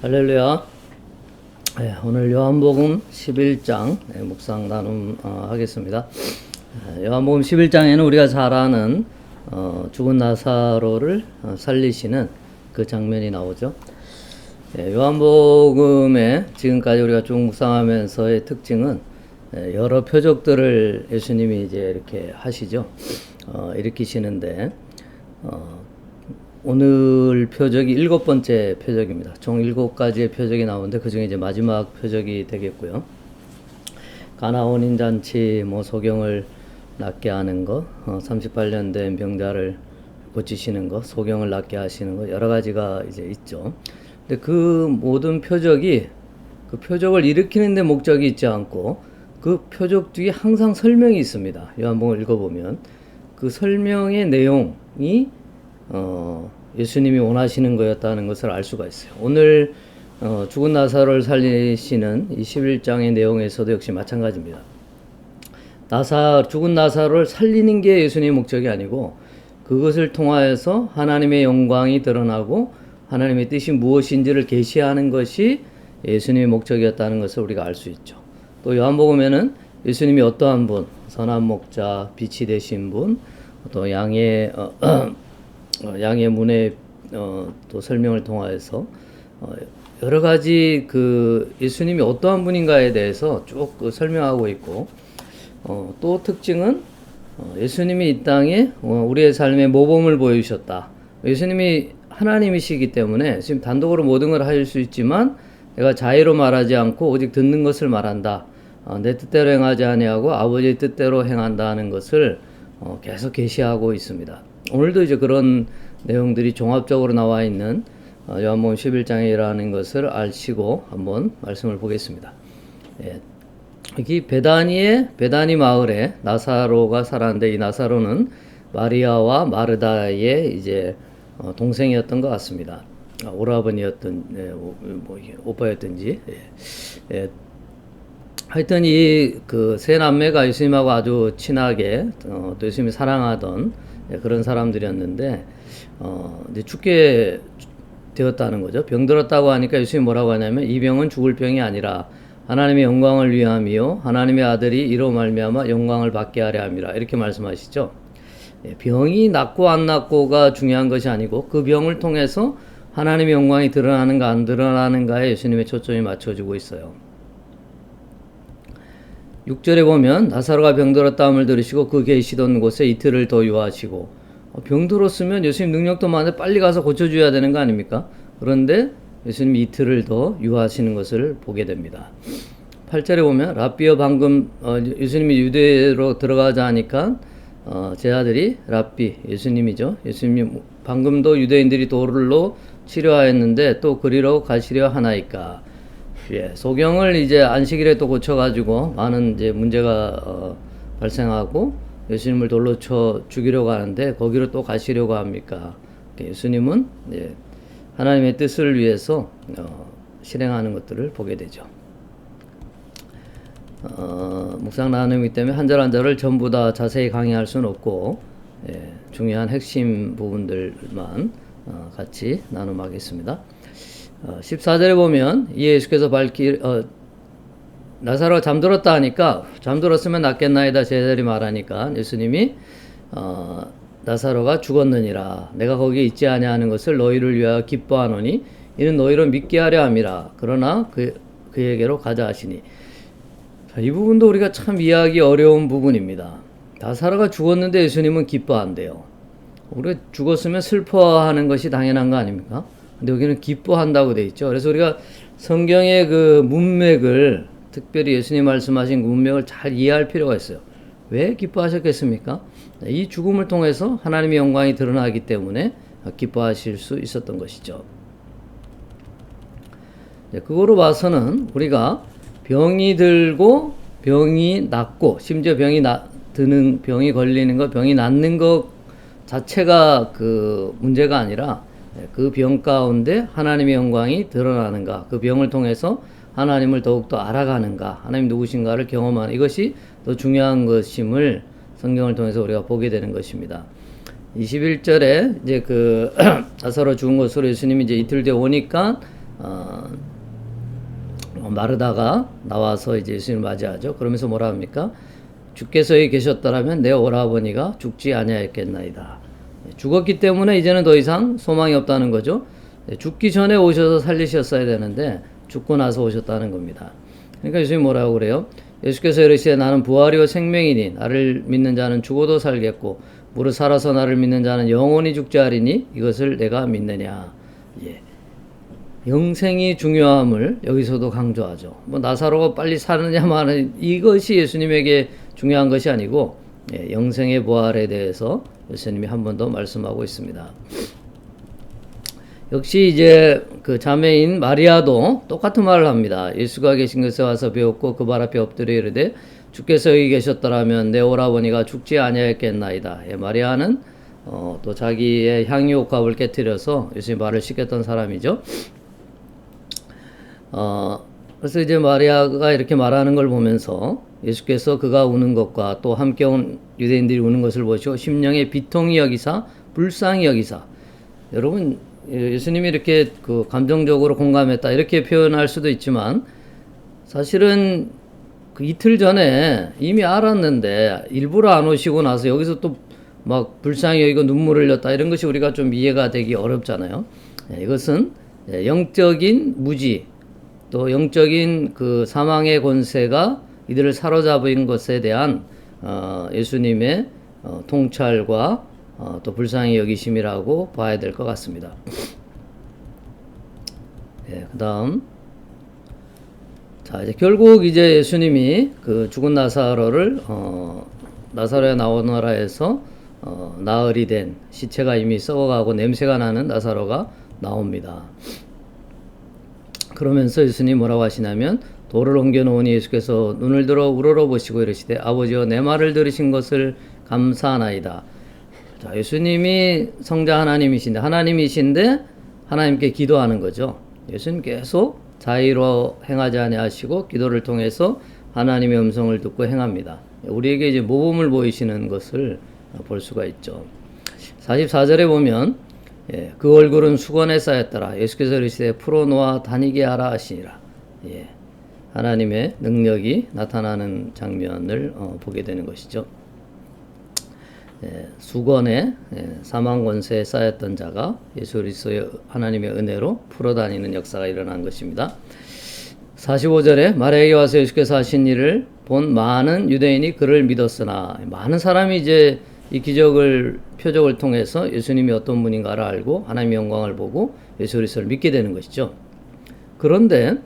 할렐루야. 오늘 요한복음 11장 묵상 나눔 하겠습니다. 요한복음 11장에는 우리가 잘 아는 죽은 나사로를 살리시는 그 장면이 나오죠. 요한복음에 지금까지 우리가 쭉 묵상하면서의 특징은 여러 표적들을 예수님이 이제 이렇게 하시죠. 일으키시는데 오늘 표적이 7번째 표적입니다. 총 7가지의 표적이 나오는데 그 중에 이제 마지막 표적이 되겠고요. 가나 혼인잔치, 소경을 낫게 하는 거, 38년 된 병자를 고치시는 거, 소경을 낫게 하시는 거, 여러 가지가 이제 있죠. 근데 그 모든 표적이 그 표적을 일으키는 데 목적이 있지 않고 그 표적 뒤에 항상 설명이 있습니다. 요한복음을 읽어보면 그 설명의 내용이 예수님이 원하시는 거였다는 것을 알 수가 있어요. 오늘 죽은 나사로를 살리시는 이 11장의 내용에서도 역시 마찬가지입니다. 죽은 나사로를 살리는 게 예수님의 목적이 아니고 그것을 통하여서 하나님의 영광이 드러나고 하나님의 뜻이 무엇인지를 계시하는 것이 예수님의 목적이었다는 것을 우리가 알 수 있죠. 또 요한복음에는 예수님이 어떠한 분, 선한 목자, 빛이 되신 분, 또 양의 문의 또 설명을 통하여서 여러 가지 그 예수님이 어떠한 분인가에 대해서 쭉 설명하고 있고 또 특징은 예수님이 이 땅에 우리의 삶에 모범을 보여주셨다. 예수님이 하나님이시기 때문에 지금 단독으로 모든 걸 하실 수 있지만 내가 자의로 말하지 않고 오직 듣는 것을 말한다. 내 뜻대로 행하지 아니하고 아버지의 뜻대로 행한다는 것을 계속 계시하고 있습니다. 오늘도 이제 그런 내용들이 종합적으로 나와 있는 요한복음 11장이라는 것을 아시고 한번 말씀을 보겠습니다. 여기 베다니 마을에 나사로가 살았는데 이 나사로는 마리아와 마르다의 이제 동생이었던 것 같습니다. 오라버니였던 오빠였던지. 하여튼 이 그 세 남매가 예수님하고 아주 친하게 또 예수님이 사랑하던 그런 사람들이었는데 이제 죽게 되었다는 거죠. 병들었다고 하니까 예수님이 뭐라고 하냐면 이 병은 죽을 병이 아니라 하나님의 영광을 위함이요 하나님의 아들이 이로 말미암아 영광을 받게 하려 함이라 이렇게 말씀하시죠. 병이 낫고 안 낫고가 중요한 것이 아니고 그 병을 통해서 하나님의 영광이 드러나는가 안 드러나는가에 예수님의 초점이 맞춰지고 있어요. 6절에 보면 나사로가 병들었다함을 들으시고 그 계시던 곳에 이틀을 더 유하시고 병들었으면 예수님 능력도 많은데 빨리 가서 고쳐줘야 되는 거 아닙니까? 그런데 예수님이 이틀을 더 유하시는 것을 보게 됩니다. 8절에 보면 랍비여 방금 예수님이 유대로 들어가자 하니까 제자들이 랍비 예수님이죠. 예수님이 방금도 유대인들이 돌로 치료하였는데 또 그리로 가시려 하나이까. 소경을 이제 안식일에 또 고쳐가지고 많은 이제 문제가 발생하고 예수님을 돌로 쳐 죽이려고 하는데 거기로 또 가시려고 합니까? 예수님은 하나님의 뜻을 위해서 실행하는 것들을 보게 되죠. 묵상 나눔이기 때문에 한 절 한 절을 전부 다 자세히 강의할 수는 없고 중요한 핵심 부분들만 같이 나눔하겠습니다. 14절에 보면 예수께서 나사로가 잠들었다 하니까 잠들었으면 낫겠나이다 제자들이 말하니까 예수님이 나사로가 죽었느니라 내가 거기에 있지 아니하는 것을 너희를 위하여 기뻐하노니 이는 너희로 믿게 하려 함이라 그러나 그에게로 가자 하시니 이 부분도 우리가 참 이해하기 어려운 부분입니다. 나사로가 죽었는데 예수님은 기뻐한대요. 우리가 죽었으면 슬퍼하는 것이 당연한 거 아닙니까? 근데 여기는 기뻐한다고 돼 있죠. 그래서 우리가 성경의 그 문맥을 특별히 예수님 말씀하신 그 문맥을 잘 이해할 필요가 있어요. 왜 기뻐하셨겠습니까? 이 죽음을 통해서 하나님의 영광이 드러나기 때문에 기뻐하실 수 있었던 것이죠. 그거로 봐서는 우리가 병이 들고 병이 낫고 심지어 병이 걸리는 것, 병이 낫는 것 자체가 그 문제가 아니라 그 병 가운데 하나님의 영광이 드러나는가, 그 병을 통해서 하나님을 더욱더 알아가는가, 하나님 누구신가를 경험하는 이것이 더 중요한 것임을 성경을 통해서 우리가 보게 되는 것입니다. 21절에 이제 그 나사로 죽은 것으로 예수님이 이제 이틀 뒤에 오니까 마르다가 나와서 이제 예수님을 맞이하죠. 그러면서 뭐라 합니까? 주께서 여기 계셨더라면 내 오라버니가 죽지 아니하였겠나이다. 죽었기 때문에 이제는 더 이상 소망이 없다는 거죠. 죽기 전에 오셔서 살리셨어야 되는데 죽고 나서 오셨다는 겁니다. 그러니까 예수님이 뭐라고 그래요? 예수께서 이르시되 나는 부활이요 생명이니 나를 믿는 자는 죽어도 살겠고 무릇 살아서 나를 믿는 자는 영원히 죽지 않으리니 이것을 내가 믿느냐. 예. 영생이 중요함을 여기서도 강조하죠. 뭐 나사로가 빨리 사느냐 마느냐 이것이 예수님에게 중요한 것이 아니고 영생의 부활에 대해서 예수님이 한 번 더 말씀하고 있습니다. 역시 이제 그 자매인 마리아도 똑같은 말을 합니다. 예수가 계신 곳에 와서 배웠고 그 발 앞에 엎드려 이르되 주께서 여기 계셨더라면 내 오라버니가 죽지 아니하였겠나이다. 마리아는 또 자기의 향유옥합을 깨뜨려서 예수님 말을 시켰던 사람이죠. 그래서 이제 마리아가 이렇게 말하는 걸 보면서 예수께서 그가 우는 것과 또 함께 온 유대인들이 우는 것을 보시고 심령의 비통이 여기사 불쌍히 여기사. 여러분 예수님이 이렇게 그 감정적으로 공감했다 이렇게 표현할 수도 있지만 사실은 그 이틀 전에 이미 알았는데 일부러 안 오시고 나서 여기서 또 막 불쌍히 여기고 눈물을 흘렸다 이런 것이 우리가 좀 이해가 되기 어렵잖아요. 이것은 영적인 무지 또 영적인 그 사망의 권세가 이들을 사로잡은 것에 대한 예수님의 통찰과 또 불쌍히 여기심이라고 봐야 될 것 같습니다. 그 다음 자 이제 결국 이제 예수님이 그 죽은 나사로를 나사로에 나오너라 해서 나흘이 된 시체가 이미 썩어가고 냄새가 나는 나사로가 나옵니다. 그러면서 예수님이 뭐라고 하시냐면 돌을 옮겨 놓으니 예수께서 눈을 들어 우러러보시고 이르시되 아버지여 내 말을 들으신 것을 감사하나이다. 자, 예수님이 성자 하나님이신데 하나님께 기도하는 거죠. 예수님 계속 자의로 행하지 아니하시고 기도를 통해서 하나님의 음성을 듣고 행합니다. 우리에게 이제 모범을 보이시는 것을 볼 수가 있죠. 44절에 보면 그 얼굴은 수건에 쌓였더라. 예수께서 이르시되 풀어놓아 다니게 하라 하시니라. 하나님의 능력이 나타나는 장면을 보게 되는 것이죠. 수건에 사망 권세에 쌓였던 자가 예수 그리스도의 하나님의 은혜로 풀어다니는 역사가 일어난 것입니다. 45절에 마리아에게 와서 예수께서 하신 일을 본 많은 유대인이 그를 믿었으나 많은 사람이 이제 이 표적을 통해서 예수님이 어떤 분인가를 알고 하나님의 영광을 보고 예수 그리스도를 믿게 되는 것이죠. 그런데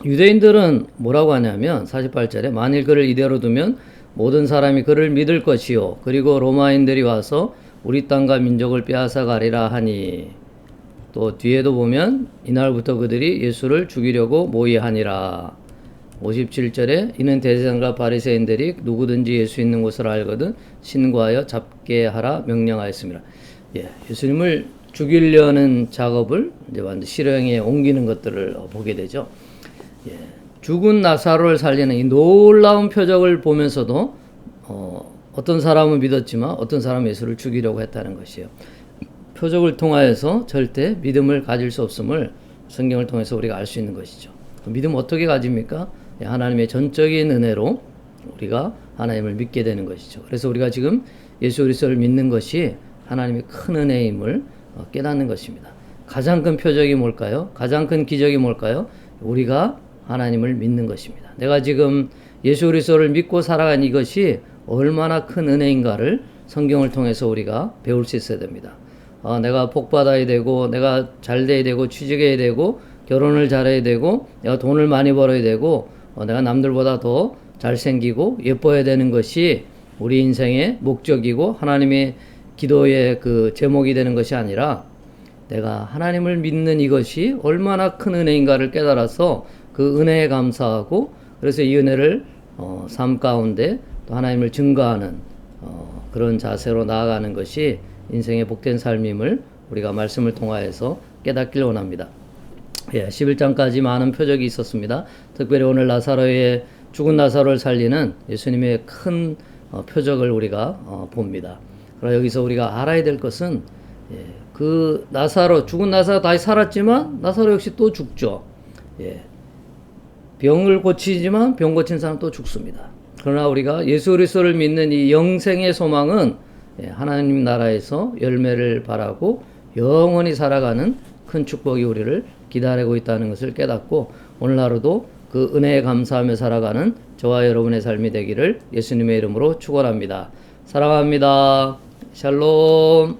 유대인들은 뭐라고 하냐면 48절에 만일 그를 이대로 두면 모든 사람이 그를 믿을 것이요 그리고 로마인들이 와서 우리 땅과 민족을 빼앗아 가리라 하니 또 뒤에도 보면 이날부터 그들이 예수를 죽이려고 모의하니라. 57절에 이는 대제사장과 바리새인들이 누구든지 예수 있는 곳을 알거든 신고하여 잡게 하라 명령하였습니다. 예수님을 죽이려는 작업을 이제 완전 실행에 옮기는 것들을 보게 되죠. 죽은 나사로를 살리는 이 놀라운 표적을 보면서도 어떤 사람은 믿었지만 어떤 사람은 예수를 죽이려고 했다는 것이에요. 표적을 통하여서 절대 믿음을 가질 수 없음을 성경을 통해서 우리가 알 수 있는 것이죠. 그 믿음 어떻게 가집니까? 하나님의 전적인 은혜로 우리가 하나님을 믿게 되는 것이죠. 그래서 우리가 지금 예수 그리스도를 믿는 것이 하나님의 큰 은혜임을 깨닫는 것입니다. 가장 큰 표적이 뭘까요? 가장 큰 기적이 뭘까요? 우리가 하나님을 믿는 것입니다. 내가 지금 예수 그리스도를 믿고 살아간 이것이 얼마나 큰 은혜인가를 성경을 통해서 우리가 배울 수 있어야 됩니다. 내가 복받아야 되고 내가 잘 돼야 되고 취직해야 되고 결혼을 잘해야 되고 내가 돈을 많이 벌어야 되고 내가 남들보다 더 잘생기고 예뻐야 되는 것이 우리 인생의 목적이고 하나님의 기도의 그 제목이 되는 것이 아니라 내가 하나님을 믿는 이것이 얼마나 큰 은혜인가를 깨달아서 그 은혜에 감사하고 그래서 이 은혜를 삶 가운데 또 하나님을 증거하는 그런 자세로 나아가는 것이 인생의 복된 삶임을 우리가 말씀을 통하여서 깨닫길 원합니다. 11장까지 많은 표적이 있었습니다. 특별히 오늘 죽은 나사로를 살리는 예수님의 큰 표적을 우리가 봅니다. 그러나 여기서 우리가 알아야 될 것은 예, 그 나사로 죽은 나사가 다시 살았지만 나사로 역시 또 죽죠. 예, 병을 고치지만 병 고친 사람 또 죽습니다. 그러나 우리가 예수 그리스도를 믿는 이 영생의 소망은 예, 하나님 나라에서 열매를 발하고 영원히 살아가는 큰 축복이 우리를 기다리고 있다는 것을 깨닫고 오늘 하루도 그 은혜에 감사하며 살아가는 저와 여러분의 삶이 되기를 예수님의 이름으로 축원합니다. 사랑합니다. 샬롬.